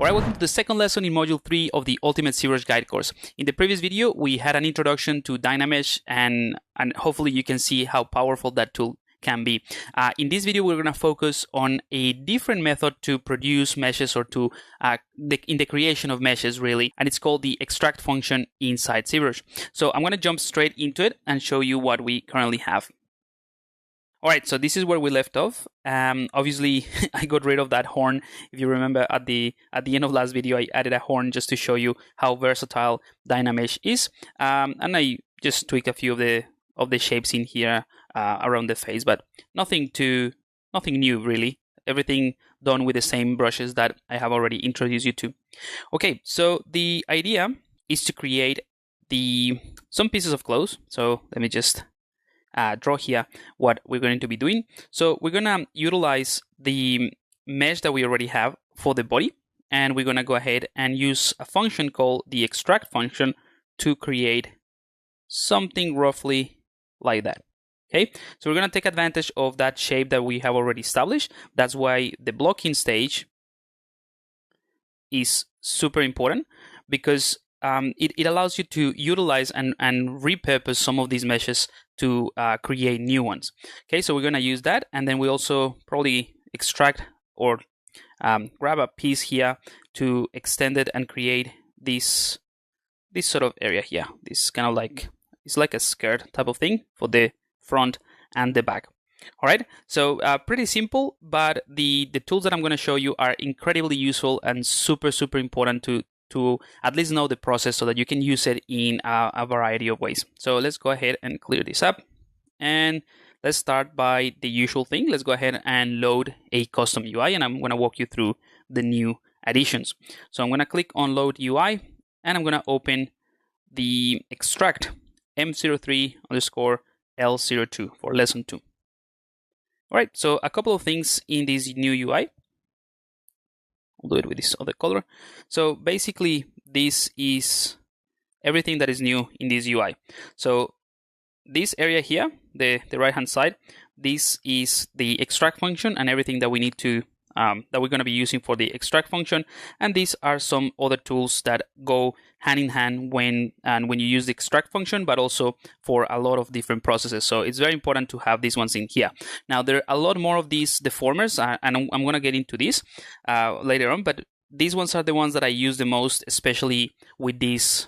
Alright, welcome to the second lesson in Module 3 of the Ultimate ZBrush Guide course. In the previous video, we had an introduction to Dynamesh and hopefully you can see how powerful that tool can be. In this video, we're going to focus on a different method to produce meshes or to in the creation of meshes really, and it's called the extract function inside ZBrush. So I'm going to jump straight into it and show you what we currently have. Alright, so this is where we left off. Obviously, I got rid of that horn. If you remember at the end of last video, I added a horn just to show you how versatile Dynamesh is. And I just tweaked a few of the shapes in here around the face, but nothing new really. Everything done with the same brushes that I have already introduced you to. Okay, so the idea is to create some pieces of clothes. So let me just draw here what we're going to be doing. So we're going to utilize the mesh that we already have for the body, and we're going to go ahead and use a function called the extract function to create something roughly like that. Okay, so we're going to take advantage of that shape that we have already established. That's why the blocking stage is super important, because it allows you to utilize and repurpose some of these meshes to create new ones. Okay, so we're going to use that, and then we also probably extract or grab a piece here to extend it and create this sort of area here. This kind of like, it's like a skirt type of thing for the front and the back. All right, so pretty simple, but the tools that I'm going to show you are incredibly useful and super important to at least know the process so that you can use it in a variety of ways. So let's go ahead and clear this up, and let's start by the usual thing. Let's go ahead and load a custom UI, and I'm going to walk you through the new additions. So I'm going to click on load UI, and I'm going to open the extract M03_L02 for lesson 2. All right, so a couple of things in this new UI. I'll do it with this other color. So basically, this is everything that is new in this UI. So this area here, the right-hand side, this is the extract function and everything that we need to that we're going to be using for the extract function. And these are some other tools that go hand in hand when you use the extract function, but also for a lot of different processes. So it's very important to have these ones in here. Now, there are a lot more of these deformers, and I'm going to get into this later on, but these ones are the ones that I use the most, especially with these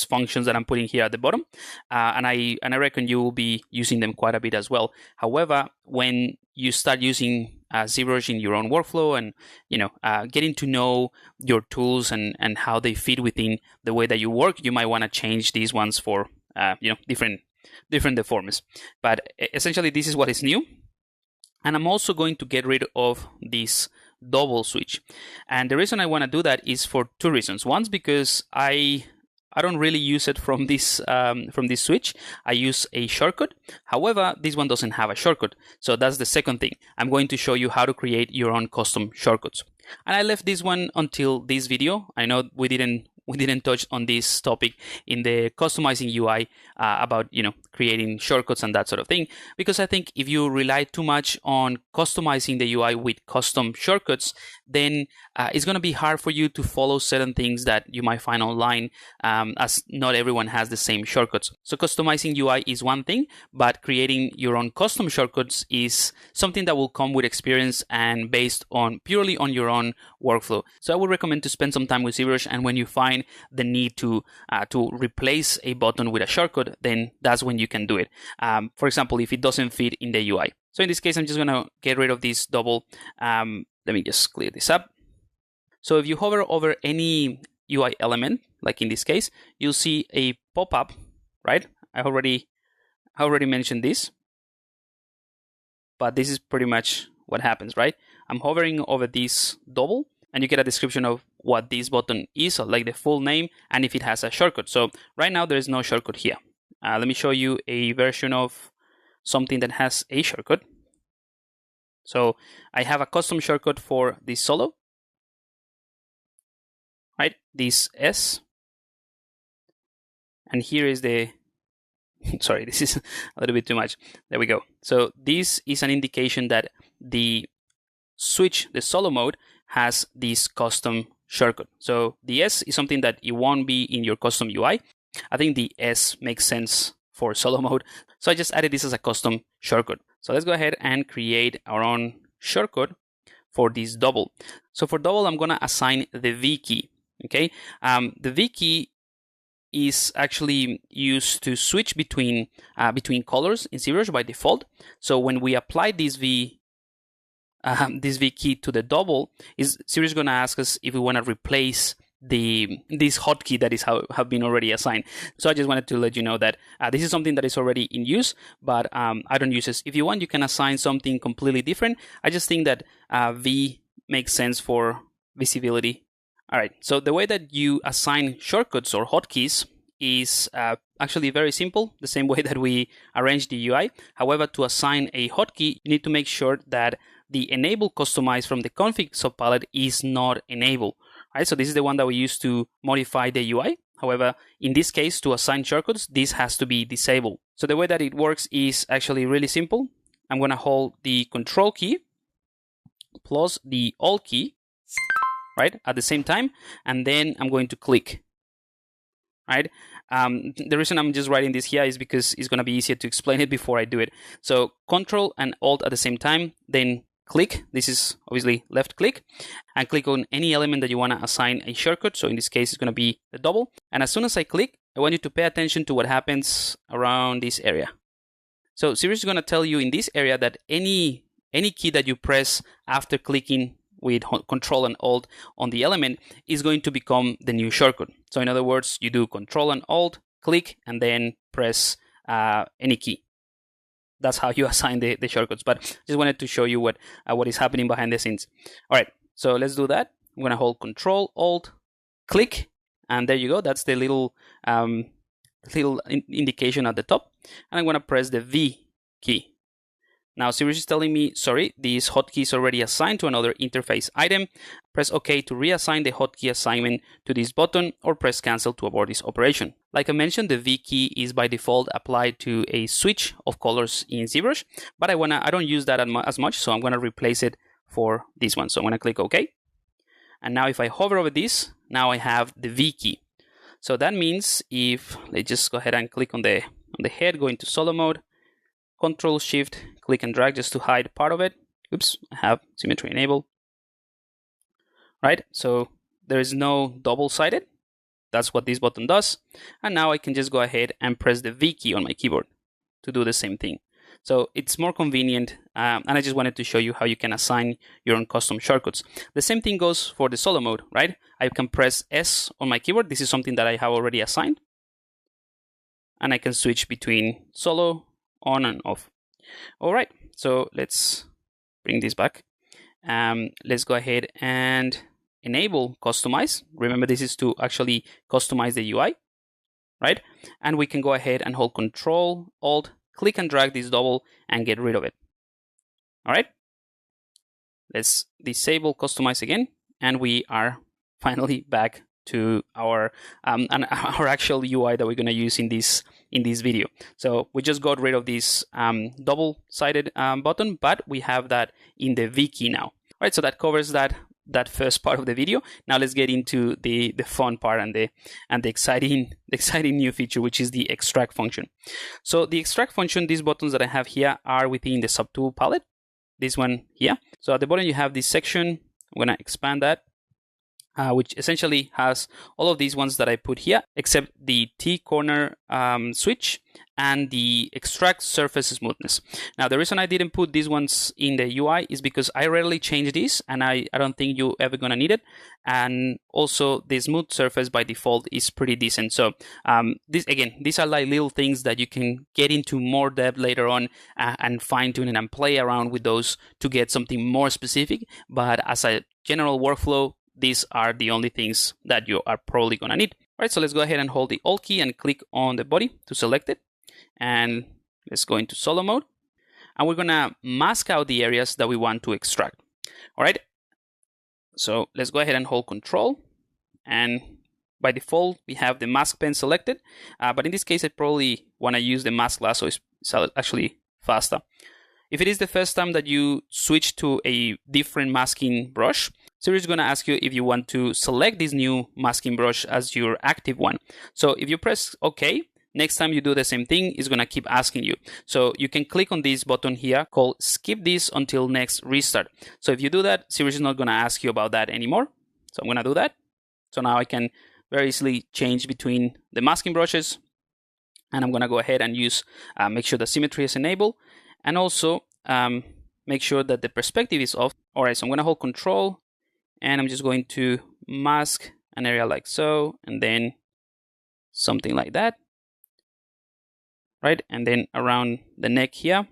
functions that I'm putting here at the bottom, and I reckon you will be using them quite a bit as well. However, when you start using ZBrush in your own workflow and getting to know your tools and how they fit within the way that you work, you might want to change these ones for different deformers. But essentially, this is what is new, and I'm also going to get rid of this double switch. And the reason I want to do that is for two reasons. One's because I don't really use it from this switch. I use a shortcut. However, this one doesn't have a shortcut. So that's the second thing. I'm going to show you how to create your own custom shortcuts. And I left this one until this video. I know we didn't touch on this topic in the customizing UI about creating shortcuts and that sort of thing, because I think if you rely too much on customizing the UI with custom shortcuts, then it's going to be hard for you to follow certain things that you might find online, as not everyone has the same shortcuts. So customizing UI is one thing, but creating your own custom shortcuts is something that will come with experience and based on purely on your own workflow. So I would recommend to spend some time with ZBrush, and when you find the need to replace a button with a shortcut, then that's when you can do it. For example, if it doesn't fit in the UI. So in this case, I'm just going to get rid of this double. Let me just clear this up. So if you hover over any UI element, like in this case, you'll see a pop-up, right? I already mentioned this, but this is pretty much what happens, right? I'm hovering over this double, and you get a description of what this button is, like the full name, and if it has a shortcut. So right now there is no shortcut here. Let me show you a version of something that has a shortcut. So I have a custom shortcut for this solo, right? This S. And here is the, sorry, this is a little bit too much. There we go. So this is an indication that the switch, the solo mode, has this custom shortcut. So the S is something that it won't be in your custom UI. I think the S makes sense for solo mode. So I just added this as a custom shortcut. So let's go ahead and create our own shortcut for this double. So for double, I'm gonna assign the V key, okay? The V key is actually used to switch between colors in ZBrush by default. So when we apply this V key to the double, ZBrush is gonna ask us if we wanna replace this hotkey that is have been already assigned. So I just wanted to let you know that this is something that is already in use, but I don't use this. If you want, you can assign something completely different. I just think that V makes sense for visibility. All right, so the way that you assign shortcuts or hotkeys is actually very simple, the same way that we arrange the UI. However, to assign a hotkey, you need to make sure that the enable customize from the config subpalette is not enabled. Right, so this is the one that we use to modify the UI. However, in this case, to assign shortcuts, this has to be disabled. So the way that it works is actually really simple. I'm going to hold the control key plus the alt key, right, at the same time, and then I'm going to click. Right. The reason I'm just writing this here is because it's going to be easier to explain it before I do it. So control and alt at the same time, then click. This is obviously left click, and click on any element that you want to assign a shortcut. So in this case, it's going to be the double. And as soon as I click, I want you to pay attention to what happens around this area. So ZBrush is going to tell you in this area that any key that you press after clicking with Control and Alt on the element is going to become the new shortcut. So in other words, you do Control and Alt, click, and then press any key. That's how you assign the shortcuts. But just wanted to show you what is happening behind the scenes. All right, so let's do that. I'm going to hold Control, Alt, click, and there you go. That's the little indication at the top. And I'm going to press the V key. Now, ZBrush is telling me, sorry, this hotkey is already assigned to another interface item. Press OK to reassign the hotkey assignment to this button, or press cancel to abort this operation. Like I mentioned, the V key is by default applied to a switch of colors in ZBrush, but I don't use that as much, so I'm going to replace it for this one. So I'm going to click OK. And now if I hover over this, now I have the V key. So that means if, let's just go ahead and click on the head, go into solo mode, Control Shift, click and drag just to hide part of it. Oops, I have symmetry enabled. Right, so there is no double-sided. That's what this button does. And now I can just go ahead and press the V key on my keyboard to do the same thing. So it's more convenient, and I just wanted to show you how you can assign your own custom shortcuts. The same thing goes for the solo mode, right? I can press S on my keyboard. This is something that I have already assigned. And I can switch between solo, on and off. All right, so let's bring this back. Let's go ahead and enable customize. Remember, this is to actually customize the UI, right? And we can go ahead and hold Control, Alt, click and drag this double and get rid of it. All right, let's disable customize again, and we are finally back to our actual UI that we're going to use in this video. So we just got rid of this double-sided button, but we have that in the V key now. All right, so that covers that first part of the video. Now let's get into the fun part and the exciting new feature, which is the extract function. So the extract function, these buttons that I have here are within the subtool palette. This one here. So at the bottom you have this section. I'm going to expand that. Which essentially has all of these ones that I put here, except the T-corner switch and the extract surface smoothness. Now, the reason I didn't put these ones in the UI is because I rarely change this, and I don't think you're ever going to need it. And also, the smooth surface by default is pretty decent. So these are like little things that you can get into more depth later on and fine-tune and play around with those to get something more specific. But as a general workflow, these are the only things that you are probably going to need. All right, so let's go ahead and hold the Alt key and click on the body to select it. And let's go into solo mode. And we're going to mask out the areas that we want to extract. All right, so let's go ahead and hold Control. And by default, we have the mask pen selected. But in this case, I probably want to use the mask glass, so it's actually faster. If it is the first time that you switch to a different masking brush, Sirius is going to ask you if you want to select this new masking brush as your active one. So if you press OK, next time you do the same thing, it's going to keep asking you. So you can click on this button here called skip this until next restart. So if you do that, Sirius is not going to ask you about that anymore. So I'm going to do that. So now I can very easily change between the masking brushes. And I'm going to go ahead and use, make sure the symmetry is enabled. And also make sure that the perspective is off. All right, so I'm going to hold Control. And I'm just going to mask an area like so. And then something like that. Right, and then around the neck here.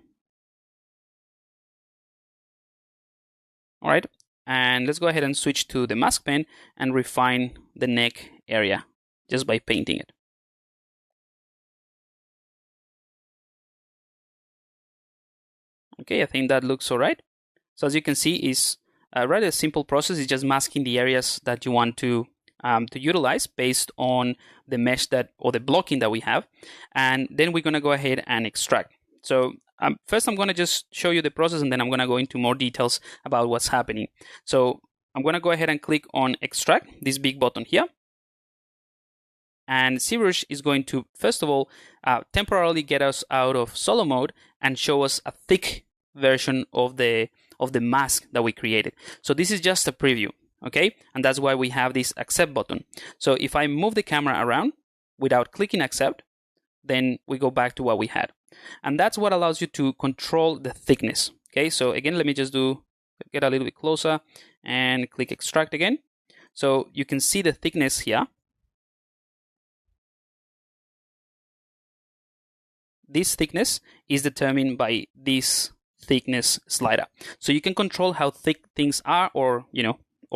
All right, and let's go ahead and switch to the mask pen and refine the neck area just by painting it. Okay, I think that looks all right. So as you can see, it's a rather simple process. It's just masking the areas that you want to utilize based on the mesh that or the blocking that we have, and then we're going to go ahead and extract. So first I'm going to just show you the process, and then I'm going to go into more details about what's happening. So I'm going to go ahead and click on extract, this big button here, and ZBrush is going to first of all temporarily get us out of solo mode and show us a thick version of the mask that we created. So this is just a preview. Okay, and that's why we have this accept button. So if I move the camera around without clicking accept, then we go back to what we had. And that's what allows you to control the thickness. Okay, so again, let me just get a little bit closer and click extract again. So you can see the thickness here. This thickness is determined by this thickness slider. So you can control how thick things are, or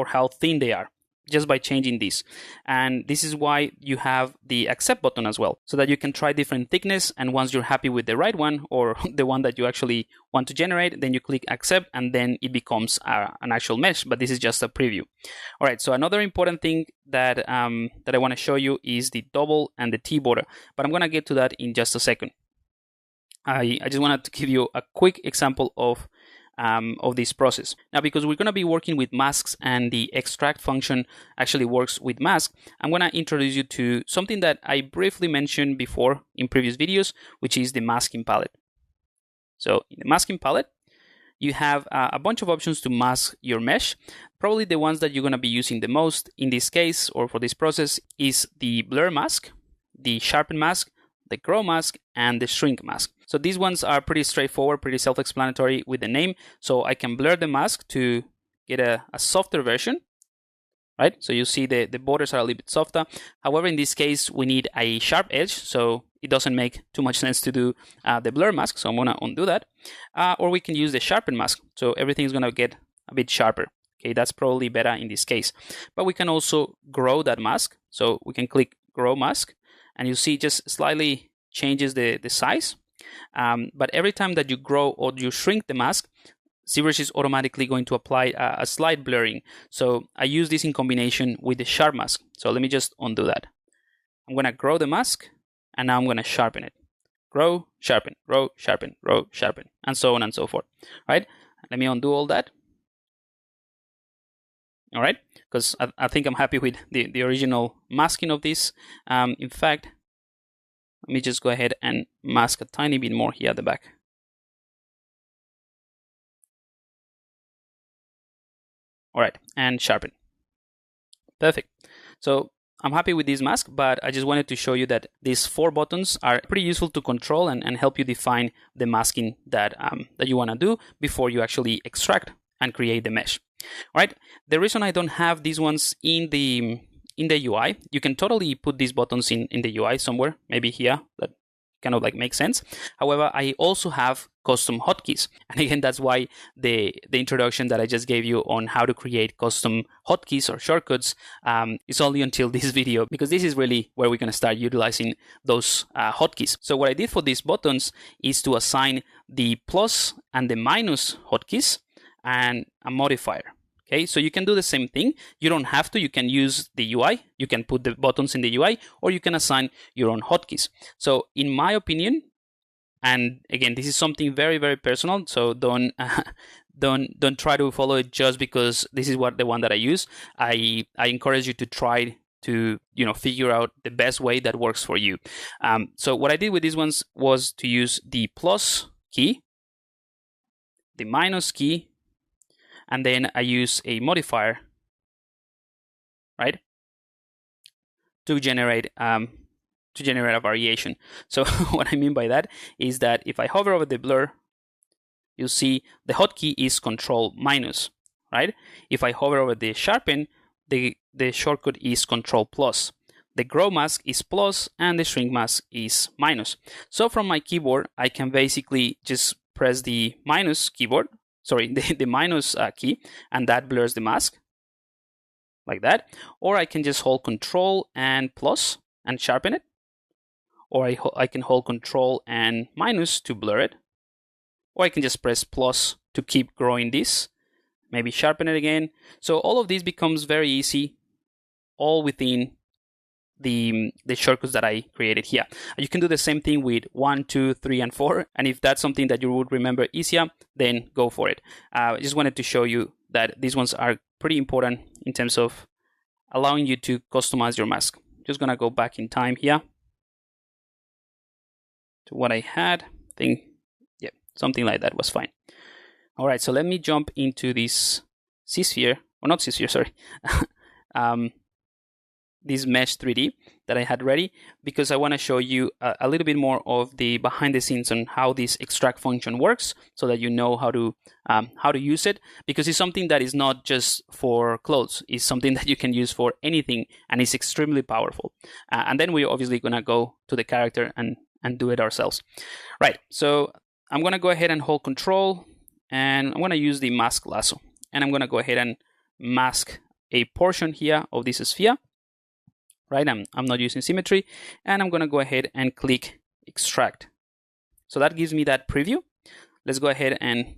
how thin they are, just by changing this. And this is why you have the accept button as well, so that you can try different thickness, and once you're happy with the right one, or the one that you actually want to generate, then you click accept, and then it becomes an actual mesh, but this is just a preview. All right, so another important thing that I want to show you is the double and the T border, but I'm going to get to that in just a second. I just wanted to give you a quick example of this process. Now, because we're going to be working with masks and the extract function actually works with masks, I'm going to introduce you to something that I briefly mentioned before in previous videos, which is the masking palette. So in the masking palette, you have a bunch of options to mask your mesh. Probably the ones that you're going to be using the most in this case, or for this process, is the blur mask, the sharpen mask, the grow mask, and the shrink mask. So these ones are pretty straightforward, pretty self-explanatory with the name. So I can blur the mask to get a softer version, right? So you see the borders are a little bit softer. However, in this case, we need a sharp edge, so it doesn't make too much sense to do the blur mask. So I'm gonna undo that. Or we can use the sharpen mask. So everything's gonna get a bit sharper. Okay, that's probably better in this case. But we can also grow that mask. So we can click grow mask, and you see it just slightly changes the size. But every time that you grow or you shrink the mask, ZBrush is automatically going to apply a slight blurring. So I use this in combination with the sharp mask. So let me just undo that. I'm going to grow the mask, and now I'm going to sharpen it. Grow, sharpen, grow, sharpen, grow, sharpen, and so on and so forth. Right? Let me undo all that. All right, because I think I'm happy with the original masking of this. In fact, let me just go ahead and mask a tiny bit more here at the back. All right, and sharpen. Perfect. So I'm happy with this mask, but I just wanted to show you that these 4 buttons are pretty useful to control and help you define the masking that you want to do before you actually extract and create the mesh. All right. The reason I don't have these ones in the UI, you can totally put these buttons in the UI somewhere, maybe here, that kind of like makes sense. However, I also have custom hotkeys. And again, that's why the introduction that I just gave you on how to create custom hotkeys or shortcuts is only until this video, because this is really where we're going to start utilizing those hotkeys. So what I did for these buttons is to assign the plus and the minus hotkeys and a modifier. Okay, so you can do the same thing. You don't have to. You can use the UI. You can put the buttons in the UI, or you can assign your own hotkeys. So in my opinion, And again, this is something very, very personal. So don't try to follow it just because this is the one that I use. I encourage you to try to figure out the best way that works for you. So what I did with these ones was to use the plus key, the minus key, and then I use a modifier, right, to generate a variation. So what I mean by that is that if I hover over the blur, you'll see the hotkey is Control minus, right? If I hover over the sharpen, the shortcut is Control plus. The grow mask is plus and the shrink mask is minus. So from my keyboard, I can basically just press the minus keyboard, the minus key, and that blurs the mask like that. Or I can just hold Control and plus and sharpen it. Or I can hold Control and minus to blur it. Or I can just press plus to keep growing this, maybe sharpen it again. So all of this becomes very easy, all within the shortcuts that I created here. You can do the same thing with 1, 2, 3, and 4. And if that's something that you would remember easier, then go for it. I just wanted to show you that these ones are pretty important in terms of allowing you to customize your mask. Just gonna go back in time here to what I had. I think, yeah, something like that was fine. All right, so let me jump into this C-sphere, or not C-sphere, sorry. This mesh 3D that I had ready, because I want to show you a little bit more of the behind the scenes on how this extract function works, so that you know how to use it, because it's something that is not just for clothes. It's something that you can use for anything, and it's extremely powerful. And then we're obviously going to go to the character and do it ourselves. Right, so I'm going to go ahead and hold Control, and I'm going to use the mask lasso, and I'm going to go ahead and mask a portion here of this sphere. Right, I'm not using symmetry, and I'm going to go ahead and click extract. So that gives me that preview. Let's go ahead and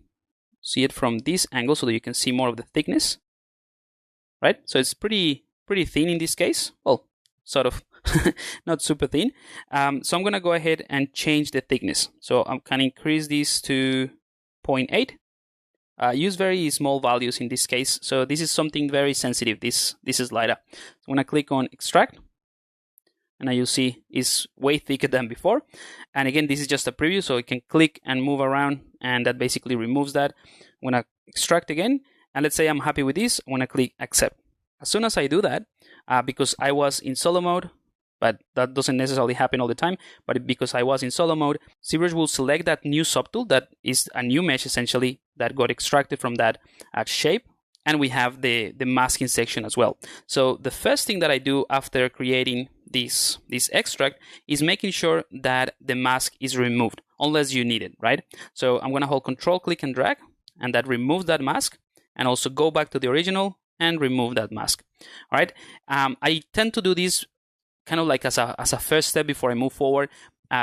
see it from this angle so that you can see more of the thickness. Right, so it's pretty thin in this case. Well, sort of, not super thin. So I'm going to go ahead and change the thickness. So I can increase this to 0.8. Use very small values in this case. So this is something very sensitive, this slider. So I'm going to click on extract, and now you'll see it's way thicker than before. And again, this is just a preview, so you can click and move around, and that basically removes that. I'm going to extract again, and let's say I'm happy with this. I'm going to click accept. As soon as I do that, because I was in solo mode, but that doesn't necessarily happen all the time, but because I was in solo mode, ZBrush will select that new subtool that is a new mesh essentially that got extracted from that shape, and we have the masking section as well. So the first thing that I do after creating this extract is making sure that the mask is removed, unless you need it, right? So I'm going to hold Control, click, and drag, and that removes that mask, and also go back to the original and remove that mask. All right. I tend to do this kind of like as a first step before I move forward,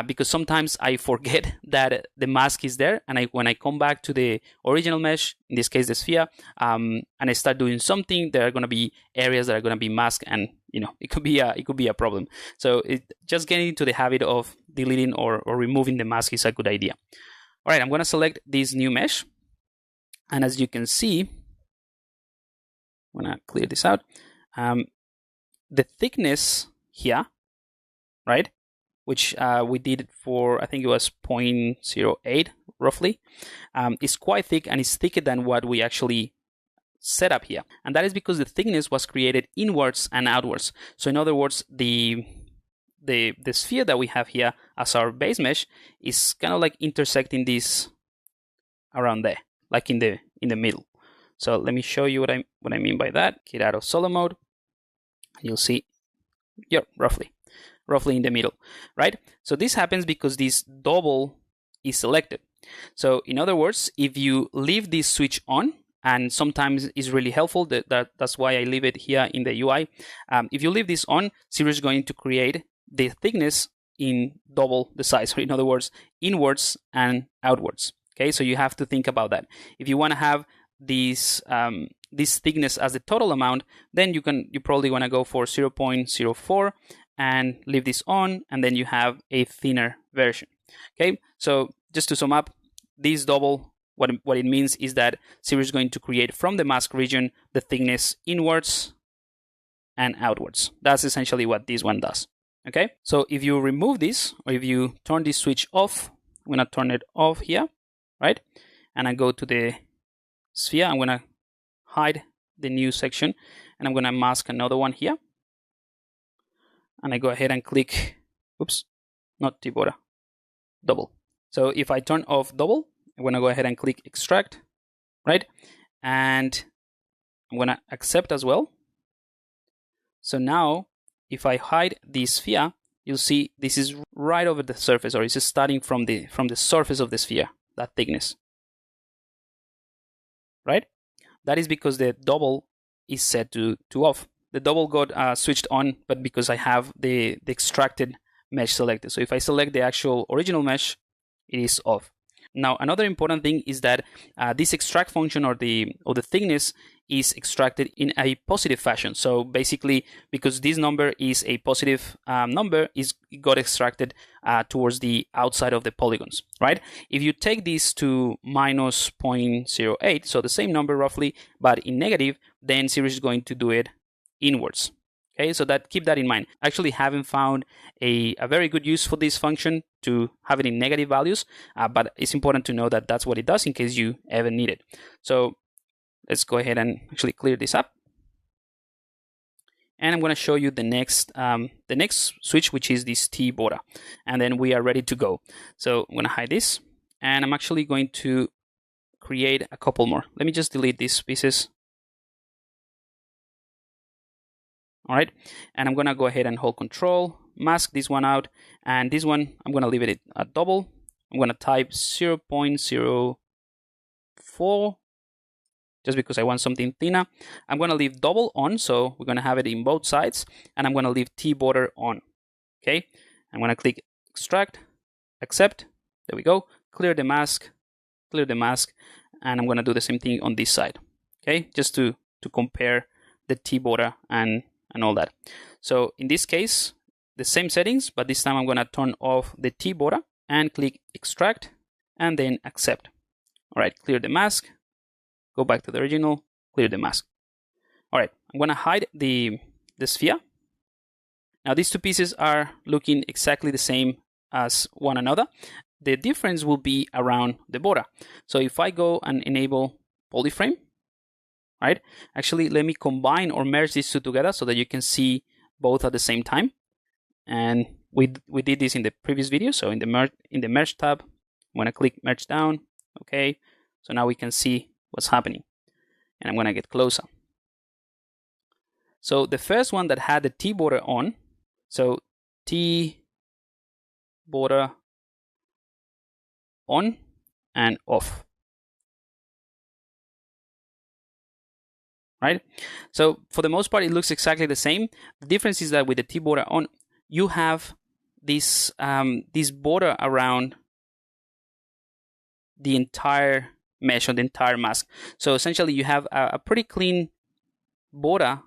because sometimes I forget that the mask is there, and when I come back to the original mesh, in this case the sphere, and I start doing something, there are going to be areas that are going to be masked, and it could be a problem. So just getting into the habit of deleting or removing the mask is a good idea. All right, I'm going to select this new mesh, and as you can see, I'm going to clear this out. The thickness here, right, which we did for, I think it was 0.08 roughly, is quite thick, and it's thicker than what we actually set up here. And that is because the thickness was created inwards and outwards. So in other words, the sphere that we have here as our base mesh is kind of like intersecting this around there, like in the middle. So let me show you what I mean by that. Get out of solo mode. You'll see, yeah, roughly in the middle, right? So this happens because this double is selected. So in other words, if you leave this switch on, and sometimes it's really helpful, that's why I leave it here in the UI. If you leave this on, ZBrush is going to create the thickness in double the size, or in other words, inwards and outwards. Okay, so you have to think about that. If you want to have this thickness as the total amount, then you probably want to go for 0.04 and leave this on, and then you have a thinner version. Okay, so just to sum up, this double, what it means is that Sirius is going to create from the mask region the thickness inwards and outwards. That's essentially what this one does. Okay, so if you remove this, or if you turn this switch off, I'm gonna turn it off here, right? And I go to the sphere, I'm gonna hide the new section, and I'm gonna mask another one here. And I go ahead and click, oops, not T-border, double. So if I turn off double, I'm gonna go ahead and click extract, right? And I'm gonna accept as well. So now, if I hide the sphere, you'll see this is right over the surface, or it's starting from the surface of the sphere, that thickness, right? That is because the double is set to off. The double got switched on, but because I have the extracted mesh selected. So if I select the actual original mesh, it is off. Now, another important thing is that this extract function, or the thickness, is extracted in a positive fashion. So basically, because this number is a positive number, it got extracted towards the outside of the polygons, right? If you take this to minus 0.08, so the same number roughly, but in negative, then Sirius is going to do it inwards. Okay, so keep that in mind. I actually haven't found a very good use for this function to have it in negative values, but it's important to know that that's what it does in case you ever need it. So let's go ahead and actually clear this up. And I'm going to show you the next switch, which is this T-border. And then we are ready to go. So I'm going to hide this, and I'm actually going to create a couple more. Let me just delete these pieces. All right, and I'm gonna go ahead and hold Control, mask this one out, and this one I'm gonna leave it at double. I'm gonna type 0.04 just because I want something thinner. I'm gonna leave double on, so we're gonna have it in both sides, and I'm gonna leave T-border on. Okay, I'm gonna click extract, accept. There we go. Clear the mask, and I'm gonna do the same thing on this side. Okay, just to compare the T-border and all that. So in this case, the same settings, but this time I'm going to turn off the T-border and click extract and then accept. All right, clear the mask, go back to the original, clear the mask. All right, I'm going to hide the sphere. Now these two pieces are looking exactly the same as one another. The difference will be around the border. So if I go and enable polyframe, right? Actually, let me combine or merge these two together so that you can see both at the same time. And we did this in the previous video. So in the merge tab, I'm going to click merge down. Okay. So now we can see what's happening. And I'm going to get closer. So the first one that had the T-border on, so T-border on and off. Right? So for the most part, it looks exactly the same. The difference is that with the T-border on, you have this border around the entire mesh or the entire mask. So essentially, you have a pretty clean border,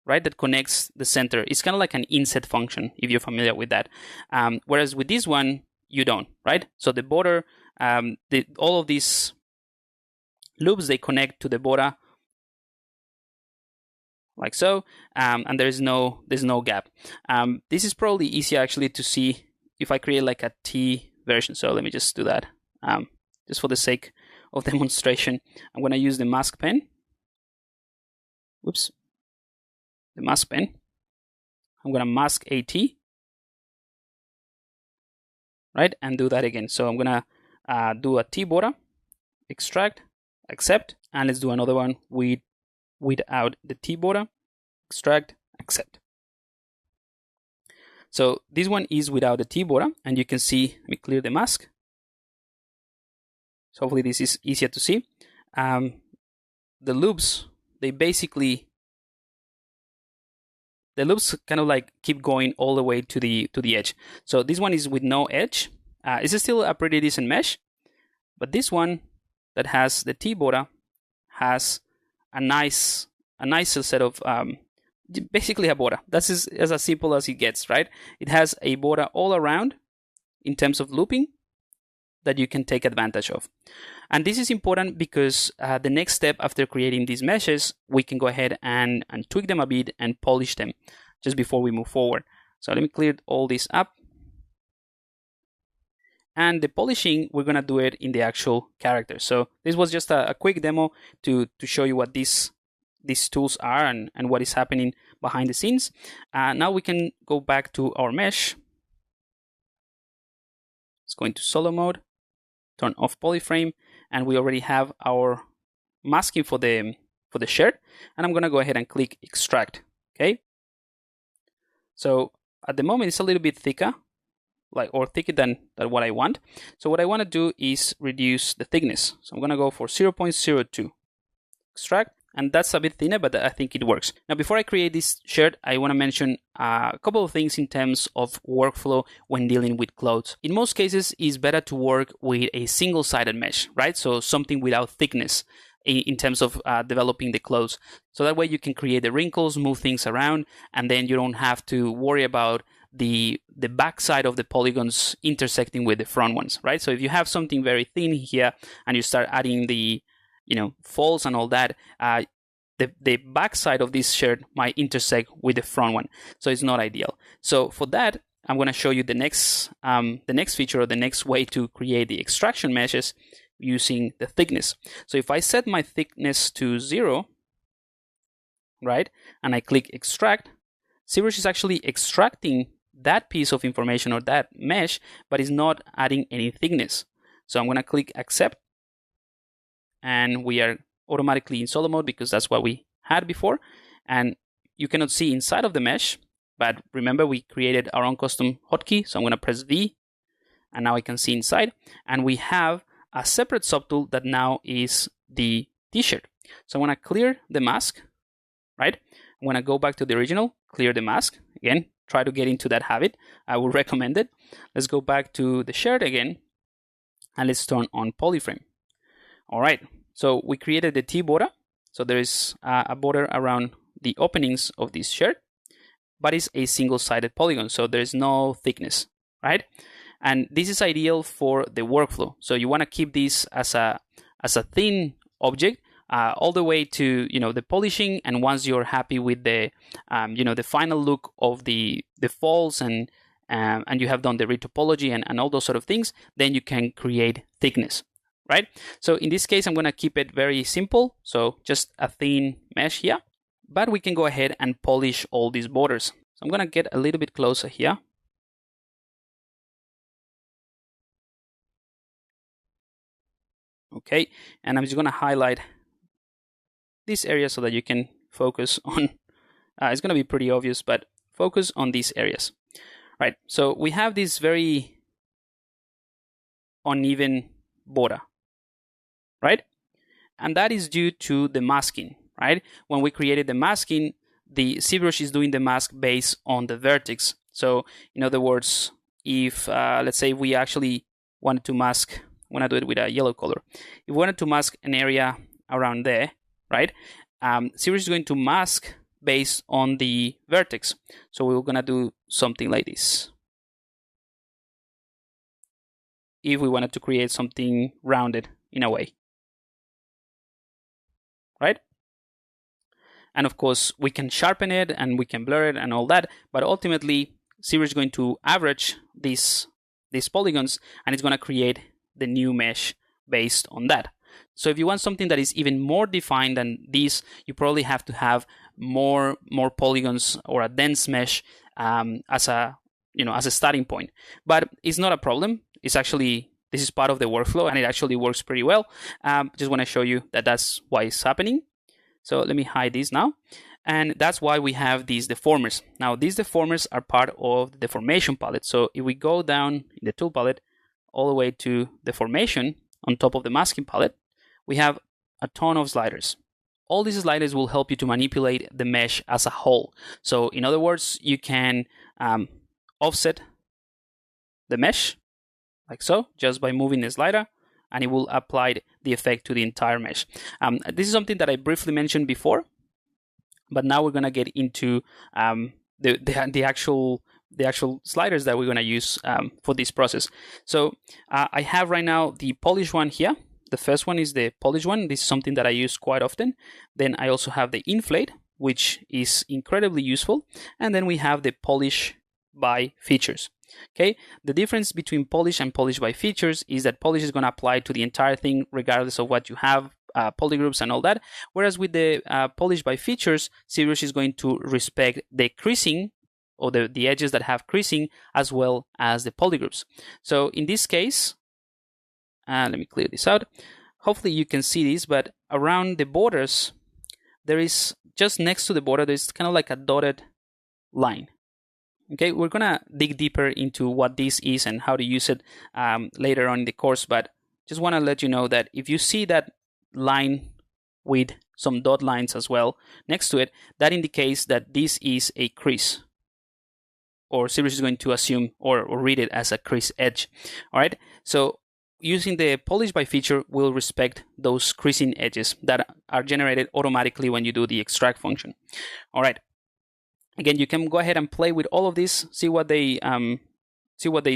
right, that connects the center. It's kind of like an inset function, if you're familiar with that. Whereas with this one, you don't, right? So the border, all of these loops, they connect to the border like so, and there's no gap. This is probably easier actually to see if I create like a T version. So let me just do that. Just for the sake of demonstration, I'm going to use the mask pen. Whoops. The mask pen. I'm going to mask a T. Right, and do that again. So I'm going to do a T-border, extract, accept, and let's do another one without the T-border, extract, accept. So this one is without the T-border, and you can see, let me clear the mask. So hopefully this is easier to see. The loops, the loops kind of like keep going all the way to the edge. So this one is with no edge. It's still a pretty decent mesh, but this one that has the T-border has a nicer set of basically a border. That's as simple as it gets, right? It has a border all around in terms of looping that you can take advantage of. And this is important because the next step after creating these meshes, we can go ahead and tweak them a bit and polish them just before we move forward. So let me clear all this up. And the polishing, we're going to do it in the actual character. So this was just a quick demo to show you what these tools are and what is happening behind the scenes. Now we can go back to our mesh. Let's go into solo mode, turn off polyframe, and we already have our masking for the shirt. And I'm going to go ahead and click extract. Okay. So at the moment, it's a little bit thicker, or thicker than what I want. So what I want to do is reduce the thickness. So I'm going to go for 0.02. Extract. And that's a bit thinner, but I think it works. Now, before I create this shirt, I want to mention a couple of things in terms of workflow when dealing with clothes. In most cases, it's better to work with a single-sided mesh, right? So something without thickness in terms of developing the clothes. So that way you can create the wrinkles, move things around, and then you don't have to worry about the back side of the polygons intersecting with the front ones, right? So if you have something very thin here and you start adding the folds and all that, the back side of this shirt might intersect with the front one, so it's not ideal. So for that, I'm going to show you the next feature, or the next way to create the extraction meshes using the thickness. So if I set my thickness to 0, right, and I click extract, ZBrush is actually extracting that piece of information or that mesh, but is not adding any thickness. So I'm going to click accept, and we are automatically in solo mode because that's what we had before. And you cannot see inside of the mesh, but remember we created our own custom hotkey. So I'm going to press V, and now I can see inside. And we have a separate subtool that now is the t-shirt. So I'm going to clear the mask, right? I'm going to go back to the original, clear the mask. Again, try to get into that habit. I would recommend it. Let's go back to the shirt again, and let's turn on polyframe. All right, so we created the T border. So there is a border around the openings of this shirt, but it's a single-sided polygon, so there is no thickness, right? And this is ideal for the workflow. So you want to keep this as a thin object all the way to the polishing, and once you're happy with the the final look of the folds and you have done the retopology and all those sort of things, then you can create thickness. Right? So in this case, I'm going to keep it very simple. So just a thin mesh here, but we can go ahead and polish all these borders. So I'm going to get a little bit closer here. Okay. And I'm just going to highlight this area so that you can focus on, it's going to be pretty obvious, but focus on these areas. Right. So we have this very uneven border. Right? And that is due to the masking, right? When we created the masking, the ZBrush is doing the mask based on the vertex. So in other words, if let's say we actually wanted to mask, I'm going to do it with a yellow color. If we wanted to mask an area around there, right? ZBrush is going to mask based on the vertex. So we're going to do something like this. If we wanted to create something rounded in a way. Right? And of course, we can sharpen it and we can blur it and all that, but ultimately, ZBrush is going to average these polygons, and it's going to create the new mesh based on that. So if you want something that is even more defined than this, you probably have to have more polygons or a dense mesh as a starting point. But it's not a problem. It's actually, this is part of the workflow, and it actually works pretty well. Just want to show you that that's why it's happening. So let me hide this now. And that's why we have these deformers. Now, these deformers are part of the deformation palette. So if we go down in the tool palette all the way to deformation on top of the masking palette, we have a ton of sliders. All these sliders will help you to manipulate the mesh as a whole. So in other words, you can offset the mesh like so, just by moving the slider, and it will apply the effect to the entire mesh. This is something that I briefly mentioned before, but now we're going to get into the actual the actual sliders that we're going to use for this process. So I have right now the polish one here. The first one is the polish one. This is something that I use quite often. Then I also have the inflate, which is incredibly useful. And then we have the polish by features. Okay, the difference between polish and polish by features is that polish is going to apply to the entire thing regardless of what you have, polygroups and all that. Whereas with the polish by features, ZBrush is going to respect the creasing or the edges that have creasing as well as the polygroups. So in this case, let me clear this out. Hopefully you can see this, but around the borders, there is just next to the border, there's kind of like a dotted line. Okay, we're gonna dig deeper into what this is and how to use it later on in the course, but just want to let you know that if you see that line with some dot lines as well next to it, that indicates that this is a crease, or ZBrush is going to assume or read it as a crease edge. All right, so using the polish by feature will respect those creasing edges that are generated automatically when you do the extract function. All right. Again, you can go ahead and play with all of these, see what they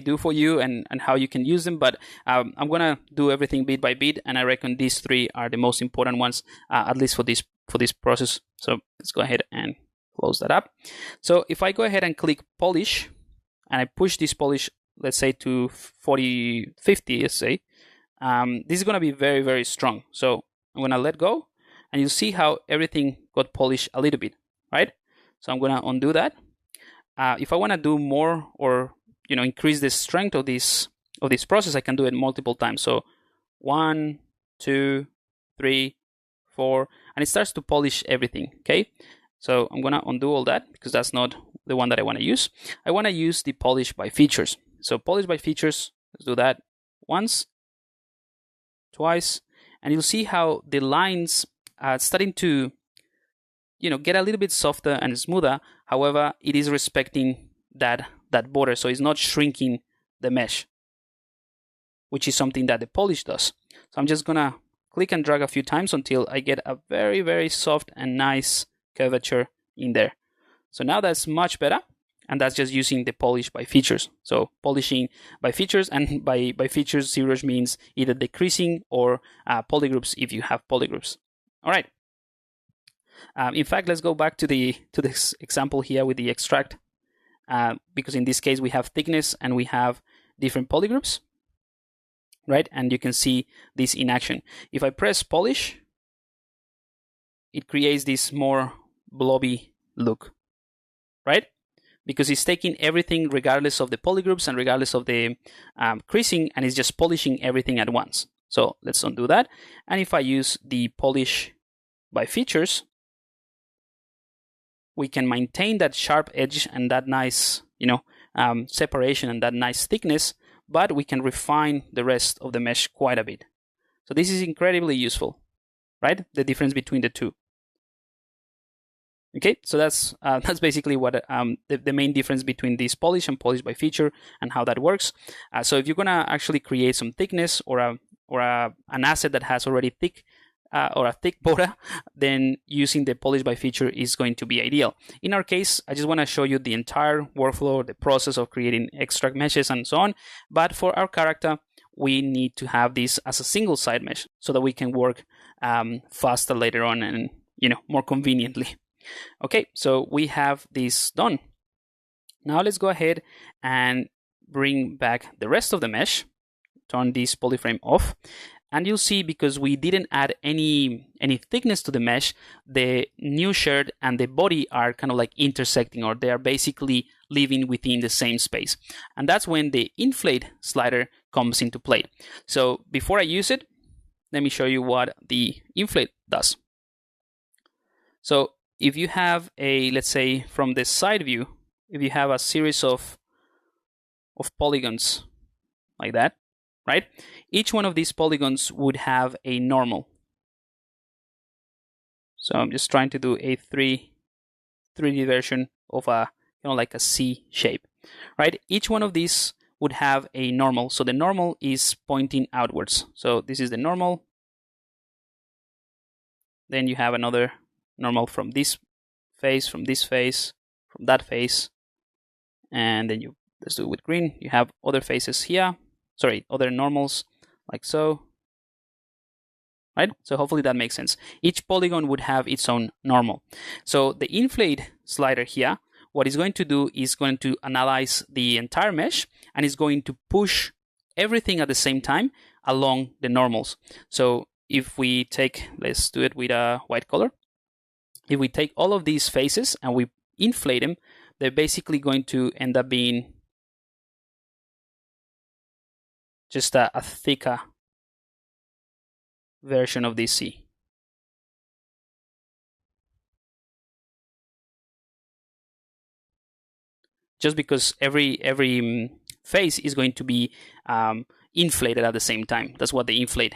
do for you and how you can use them. But I'm gonna do everything bit by bit, and I reckon these three are the most important ones, at least for this process. So let's go ahead and close that up. So if I go ahead and click polish, and I push this polish, let's say to 40, 50, let's say, this is gonna be very, very strong. So I'm gonna let go, and you'll see how everything got polished a little bit, right? So I'm going to undo that. If I want to do more or increase the strength of this process, I can do it multiple times. So 1, 2, 3, 4, and it starts to polish everything. Okay. So I'm going to undo all that because that's not the one that I want to use. I want to use the polish by features. So polish by features, let's do that once, twice, and you'll see how the lines are starting to get a little bit softer and smoother. However, it is respecting that border, so it's not shrinking the mesh, which is something that the polish does. So I'm just gonna click and drag a few times until I get a very, very soft and nice curvature in there. So now that's much better, and that's just using the polish by features. So polishing by features, and by features, ZBrush means either decreasing or polygroups if you have polygroups. All right. In fact, let's go back to this example here with the extract, because in this case we have thickness and we have different polygroups, right? And you can see this in action. If I press polish, it creates this more blobby look, right? Because it's taking everything regardless of the polygroups and regardless of the creasing, and it's just polishing everything at once. So let's undo that. And if I use the polish by features, we can maintain that sharp edge and that nice, separation and that nice thickness, but we can refine the rest of the mesh quite a bit. So this is incredibly useful, right? The difference between the two. Okay, so that's basically what the main difference between this polish and polish by feature and how that works. So if you're gonna actually create some thickness or an asset that has already thick or a thick border, then using the polish by feature is going to be ideal. In our case, I just want to show you the entire workflow, the process of creating extract meshes and so on. But for our character, we need to have this as a single side mesh so that we can work faster later on and more conveniently. Okay, so we have this done. Now let's go ahead and bring back the rest of the mesh. Turn this polyframe off. And you'll see, because we didn't add any thickness to the mesh, the new shirt and the body are kind of like intersecting, or they are basically living within the same space. And that's when the inflate slider comes into play. So before I use it, let me show you what the inflate does. So if you have let's say from the side view, if you have a series of polygons like that, right? Each one of these polygons would have a normal. So I'm just trying to do a 3D version of a like a C shape, right? Each one of these would have a normal. So the normal is pointing outwards. So this is the normal. Then you have another normal from this face, from this face, from that face, and then let's do it with green. You have other faces here, other normals, like so, right? So hopefully that makes sense. Each polygon would have its own normal. So the inflate slider here, what it's going to do is going to analyze the entire mesh, and it's going to push everything at the same time along the normals. So if we take, let's do it with a white color. If we take all of these faces and we inflate them, they're basically going to end up being just a thicker version of this C. Just because every face is going to be inflated at the same time. That's what the inflate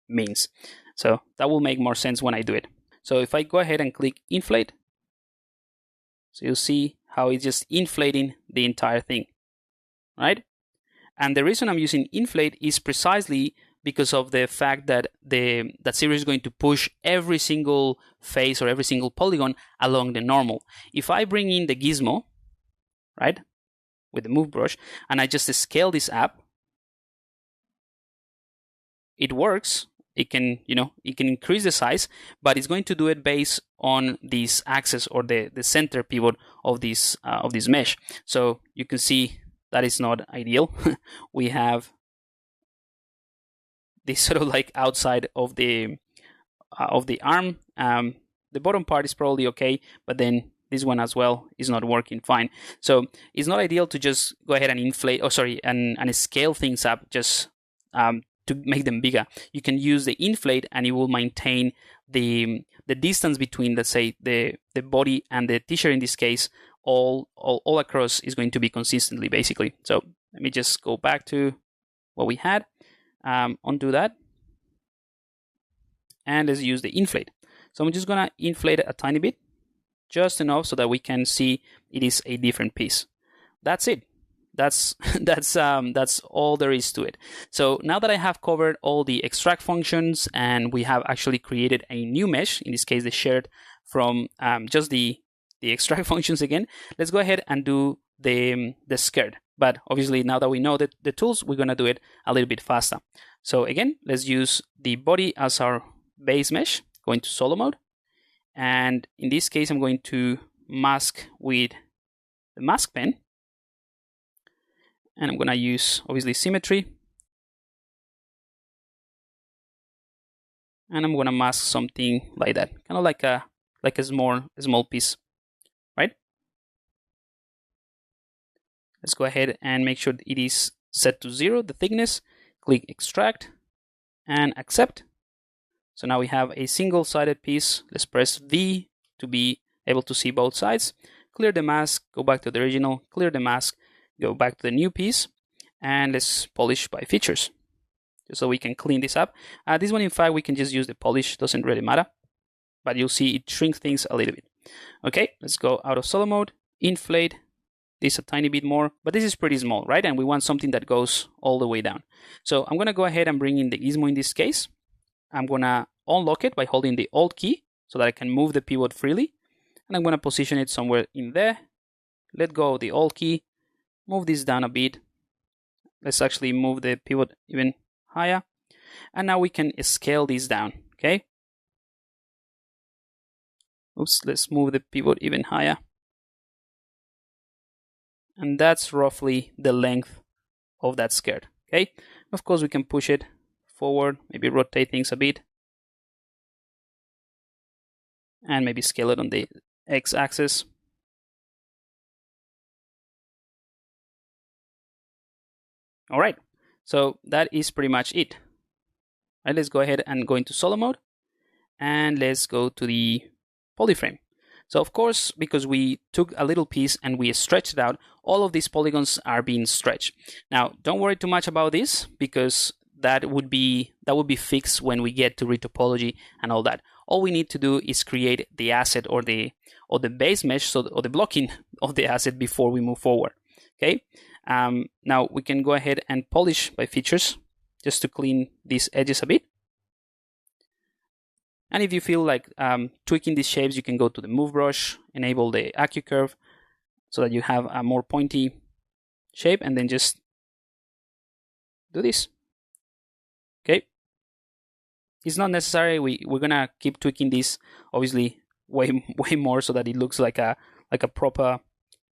means. So that will make more sense when I do it. So if I go ahead and click inflate, so you'll see how it's just inflating the entire thing, right? And the reason I'm using inflate is precisely because of the fact that that series is going to push every single face or every single polygon along the normal. If I bring in the gizmo, right, with the move brush, and I just scale this up, it works. It can, it can increase the size, but it's going to do it based on this axis or the center pivot of this mesh. So you can see that is not ideal. We have this sort of like outside of the arm. The bottom part is probably okay, but then this one as well is not working fine. So it's not ideal to just go ahead and inflate, and scale things up just to make them bigger. You can use the inflate, and it will maintain the distance between, let's say, the body and the t-shirt in this case, all across is going to be consistently, basically. So let me just go back to what we had, undo that, and let's use the inflate. So I'm just gonna inflate it a tiny bit, just enough so that we can see it is a different piece. That's it. That's all there is to it. So now that I have covered all the extract functions, and we have actually created a new mesh, in this case the shared from just the extract functions again, let's go ahead and do the skirt. But obviously now that we know the tools, we're gonna do it a little bit faster. So again, let's use the body as our base mesh, going to solo mode, and in this case I'm going to mask with the mask pen. And I'm going to use, obviously, symmetry. And I'm going to mask something like that, kind of like a small piece, right? Let's go ahead and make sure it is set to 0, the thickness. Click extract and accept. So now we have a single-sided piece. Let's press V to be able to see both sides. Clear the mask, go back to the original, clear the mask, go back to the new piece, and let's polish by features, just so we can clean this up. This one, in fact, we can just use the polish, doesn't really matter, but you'll see it shrinks things a little bit. Okay, let's go out of solo mode, inflate this a tiny bit more, but this is pretty small, right? And we want something that goes all the way down. So I'm gonna go ahead and bring in the gizmo in this case. I'm gonna unlock it by holding the Alt key so that I can move the pivot freely, and I'm gonna position it somewhere in there. Let go of the Alt key, move this down a bit. Let's actually move the pivot even higher. And now we can scale this down, okay? Oops, let's move the pivot even higher. And that's roughly the length of that skirt, okay? Of course, we can push it forward, maybe rotate things a bit. And maybe scale it on the x-axis. All right, so that is pretty much it. All right, let's go ahead and go into solo mode, and let's go to the polyframe. So of course, because we took a little piece and we stretched it out, all of these polygons are being stretched. Now, don't worry too much about this, because that would be fixed when we get to retopology and all that. All we need to do is create the asset or the base mesh, or the blocking of the asset before we move forward. Okay. Now we can go ahead and polish by features just to clean these edges a bit. And if you feel like tweaking these shapes, you can go to the move brush, enable the AccuCurve, so that you have a more pointy shape, and then just do this. Okay. It's not necessary. We're gonna keep tweaking this, obviously, way more, so that it looks like a proper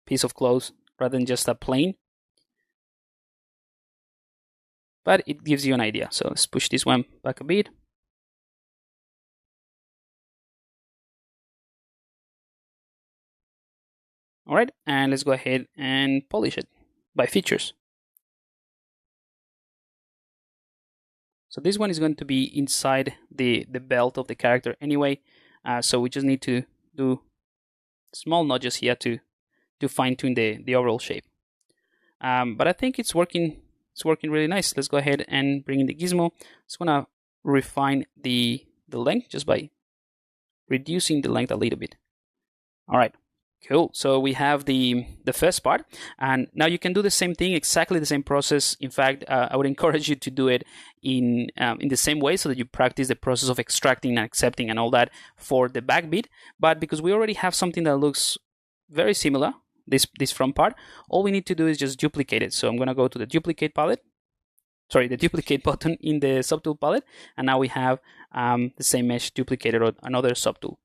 piece of clothes rather than just a plain. But it gives you an idea. So let's push this one back a bit. All right, and let's go ahead and polish it by features. So this one is going to be inside the belt of the character anyway. So we just need to do small nudges here to fine tune the overall shape. But I think it's working. It's working really nice. Let's go ahead and bring in the gizmo. Just want to refine the length just by reducing the length a little bit. All right. Cool. So we have the first part, and now you can do the same thing, exactly the same process. In fact, I would encourage you to do it in the same way, so that you practice the process of extracting and accepting and all that for the back bit. But because we already have something that looks very similar, this front part, all we need to do is just duplicate it. So I'm going to go to the duplicate palette. Sorry, the duplicate button in the subtool palette, and now we have the same mesh duplicated on another subtool.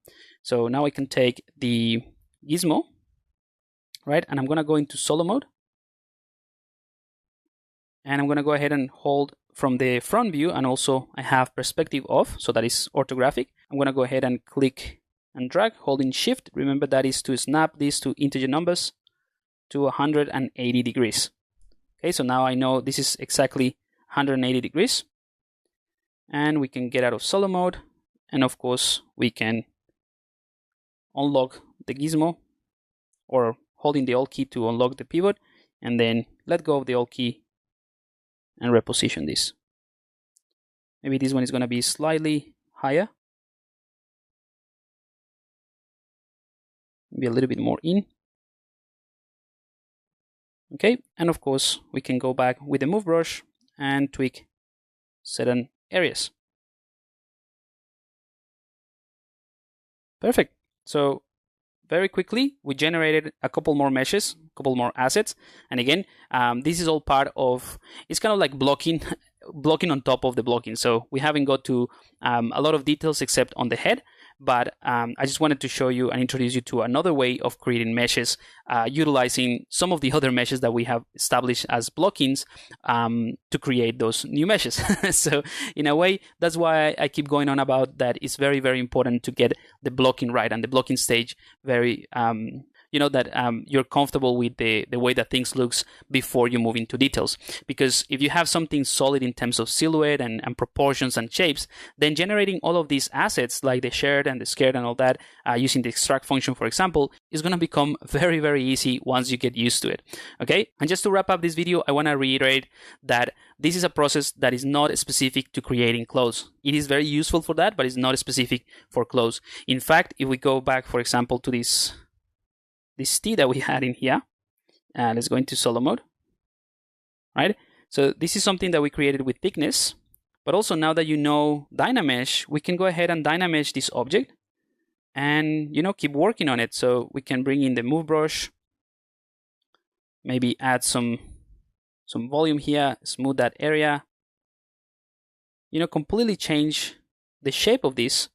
So now I can take the gizmo, right? And I'm going to go into solo mode. And I'm going to go ahead and hold from the front view, and also I have perspective off, so that is orthographic. I'm going to go ahead and click and drag, holding shift. Remember, that is to snap these two integer numbers to 180 degrees. Okay, so now I know this is exactly 180 degrees. And we can get out of solo mode. And of course, we can unlock the gizmo, or holding the Alt key to unlock the pivot, and then let go of the Alt key and reposition this. Maybe this one is going to be slightly higher. Maybe a little bit more in. Okay, and of course, we can go back with the move brush and tweak certain areas. Perfect. So very quickly, we generated a couple more meshes, a couple more assets. And again, this is all part of, it's kind of like blocking on top of the blocking. So we haven't got to a lot of details except on the head. But I just wanted to show you and introduce you to another way of creating meshes, utilizing some of the other meshes that we have established as blockings to create those new meshes. So in a way, that's why I keep going on about that. It's very, very important to get the blocking right, and the blocking stage very that you're comfortable with the way that things looks before you move into details. Because if you have something solid in terms of silhouette and proportions and shapes, then generating all of these assets like the shared and the scared and all that using the extract function, for example, is going to become very, very easy once you get used to it. Okay, and just to wrap up this video, I want to reiterate that this is a process that is not specific to creating clothes. It is very useful for that, but it's not specific for clothes. In fact, if we go back, for example, to this T that we had in here, let's go into solo mode, right? So this is something that we created with thickness, but also now that you know Dynamesh, we can go ahead and Dynamesh this object and, keep working on it. So we can bring in the move brush, maybe add some volume here, smooth that area, completely change the shape of this.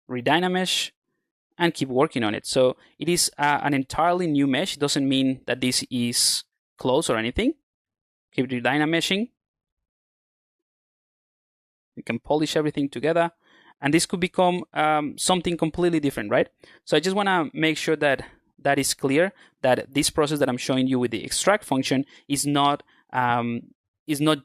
Redynamesh, and keep working on it. So it is an entirely new mesh. It doesn't mean that this is close or anything. Keep redynameshing. We can polish everything together, and this could become something completely different, right? So I just want to make sure that is clear, that this process that I'm showing you with the extract function is not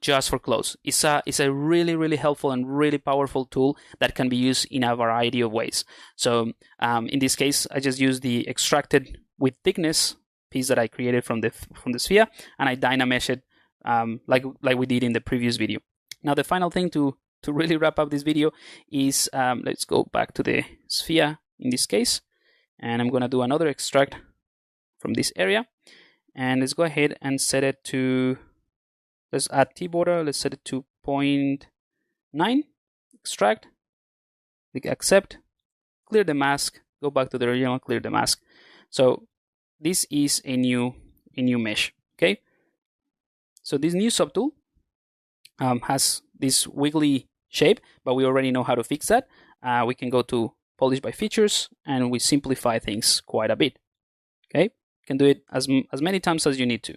just for clothes. It's a really, really helpful and really powerful tool that can be used in a variety of ways. So in this case, I just use the extracted with thickness piece that I created from the sphere, and I Dynamesh it like we did in the previous video. Now the final thing to really wrap up this video is let's go back to the sphere in this case, and I'm going to do another extract from this area, and let's go ahead and set it to, let's add T-border, let's set it to 0.9, extract, click accept, clear the mask, go back to the original, clear the mask. So this is a new mesh. Okay. So this new subtool has this wiggly shape, but we already know how to fix that. We can go to polish by features, and we simplify things quite a bit. Okay, you can do it as many times as you need to.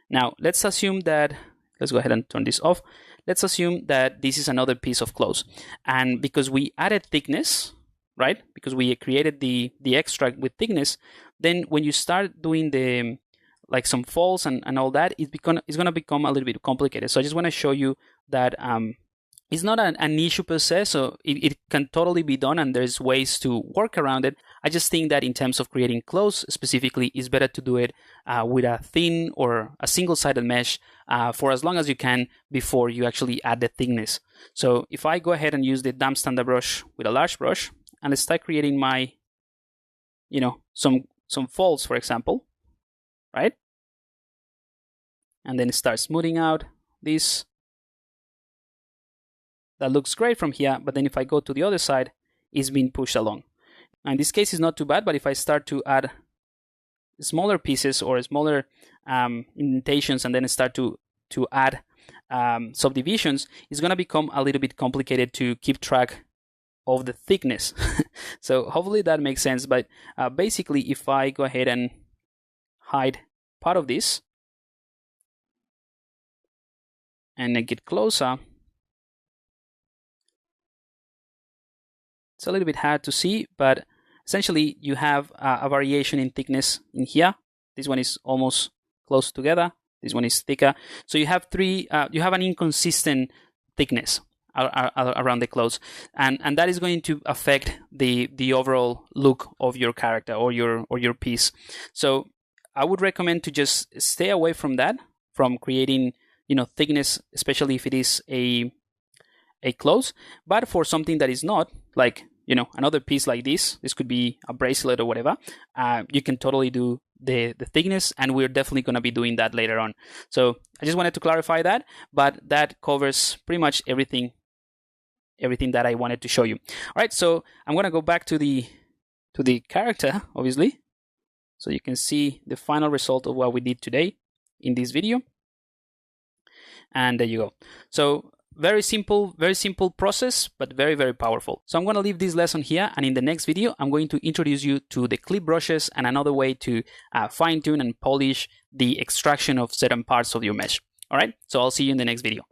Now let's assume that, let's go ahead and turn this off. Let's assume that this is another piece of clothes, and because we added thickness, right? Because we created the extract with thickness, then when you start doing the like some folds and all that, it's gonna become a little bit complicated. So I just want to show you that it's not an issue per se, so it can totally be done, and there's ways to work around it. I just think that in terms of creating clothes specifically, it's better to do it with a thin or a single-sided mesh for as long as you can before you actually add the thickness. So if I go ahead and use the damp standard brush with a large brush, and let's start creating my, some folds, for example, right? And then start smoothing out this. That looks great from here, but then if I go to the other side, it's being pushed along. Now in this case, it's not too bad, but if I start to add smaller pieces or smaller indentations and then start to add subdivisions, it's going to become a little bit complicated to keep track of the thickness. So hopefully that makes sense, but basically if I go ahead and hide part of this and then get closer, it's a little bit hard to see, but essentially you have a variation in thickness in here. This one is almost close together. This one is thicker. So you have you have an inconsistent thickness around the clothes, and that is going to affect the overall look of your character or your piece. So I would recommend to just stay away from that, from creating thickness, especially if it is a clothes. But for something that is not, like another piece like this could be a bracelet or whatever, you can totally do the thickness, and we're definitely going to be doing that later on. So I just wanted to clarify that, but that covers pretty much everything that I wanted to show you. All right, so I'm going to go back to the character, obviously, so you can see the final result of what we did today in this video. And there you go. So very simple process, but very, very powerful. So I'm going to leave this lesson here, and in the next video, I'm going to introduce you to the clip brushes and another way to fine tune and polish the extraction of certain parts of your mesh. All right, so I'll see you in the next video.